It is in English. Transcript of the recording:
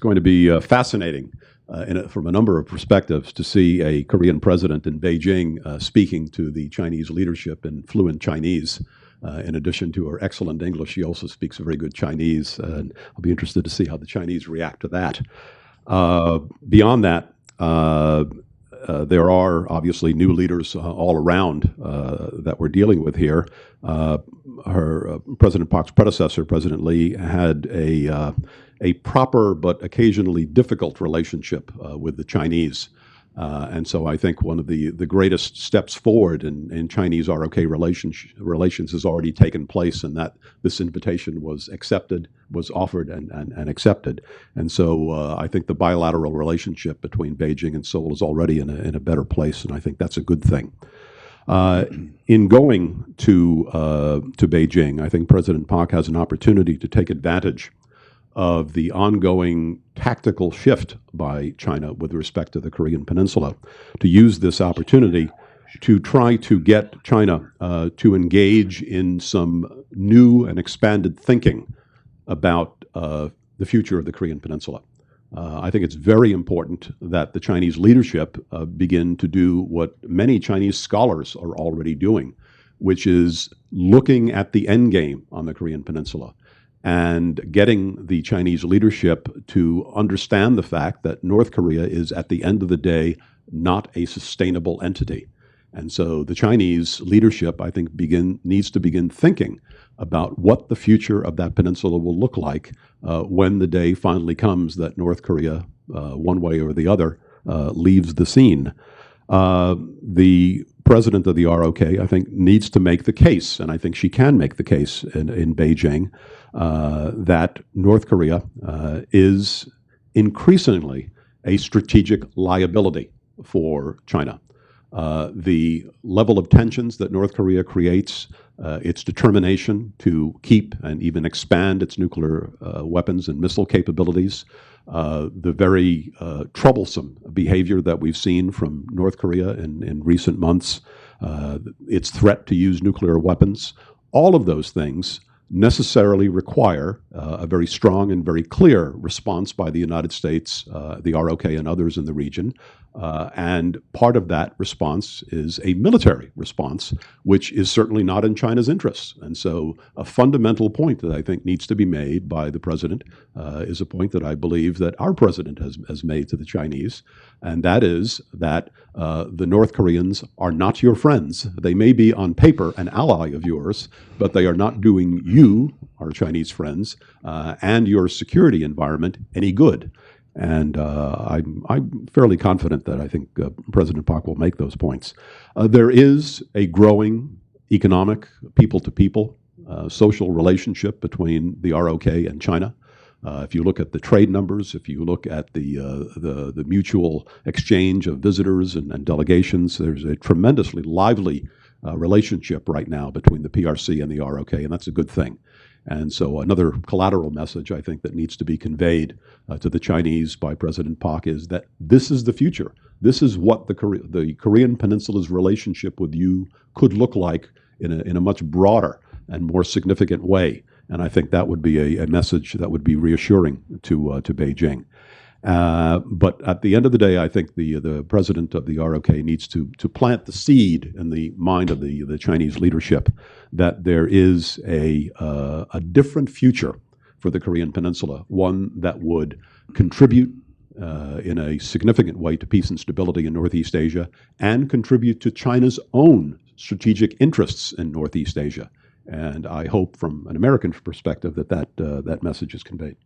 going to be fascinating from a number of perspectives to see a Korean president in Beijing speaking to the Chinese leadership in fluent Chinese. In addition to her excellent English, she also speaks very good Chinese, and I'll be interested to see how the Chinese react to that. Beyond that, there are obviously new leaders all around that we're dealing with here. President Park's predecessor, President Lee, had a proper but occasionally difficult relationship with the Chinese. And so I think one of the greatest steps forward in Chinese ROK relations has already taken place, and that this invitation was offered and accepted. And so I think the bilateral relationship between Beijing and Seoul is already in a better place, and I think that's a good thing. In going to Beijing, I think President Park has an opportunity to take advantage of the ongoing tactical shift by China with respect to the Korean Peninsula, to use this opportunity to try to get China to engage in some new and expanded thinking about the future of the Korean Peninsula. I think it's very important that the Chinese leadership begin to do what many Chinese scholars are already doing, which is looking at the end game on the Korean Peninsula and getting the Chinese leadership to understand the fact that North Korea is, at the end of the day, not a sustainable entity. And so the Chinese leadership, I think, needs to begin thinking about what the future of that peninsula will look like when the day finally comes that North Korea, one way or the other, leaves the scene. The president of the ROK, I think, needs to make the case, and I think she can make the case in Beijing, that North Korea is increasingly a strategic liability for China. The level of tensions that North Korea creates, its determination to keep and even expand its nuclear weapons and missile capabilities, the very troublesome behavior that we've seen from North Korea in recent months, its threat to use nuclear weapons, all of those things necessarily require a very strong and very clear response by the United States, the ROK, and others in the region. And part of that response is a military response, which is certainly not in China's interests. And so a fundamental point that I think needs to be made by the president is a point that I believe that our president has made to the Chinese, and that is that the North Koreans are not your friends. They may be on paper an ally of yours, but they are not doing you, our Chinese friends, and your security environment any good. And I'm fairly confident that I think President Park will make those points. There is a growing economic, people-to-people, social relationship between the ROK and China. If you look at the trade numbers, if you look at the mutual exchange of visitors and delegations, there's a tremendously lively relationship right now between the PRC and the ROK, and that's a good thing. And so another collateral message, I think, that needs to be conveyed to the Chinese by President Park is that this is the future. This is what the Korean Peninsula's relationship with you could look like in a much broader and more significant way. And I think that would be a message that would be reassuring to Beijing. But at the end of the day, I think the president of the ROK needs to plant the seed in the mind of the Chinese leadership that there is a different future for the Korean Peninsula, one that would contribute in a significant way to peace and stability in Northeast Asia and contribute to China's own strategic interests in Northeast Asia. And I hope from an American perspective that message is conveyed.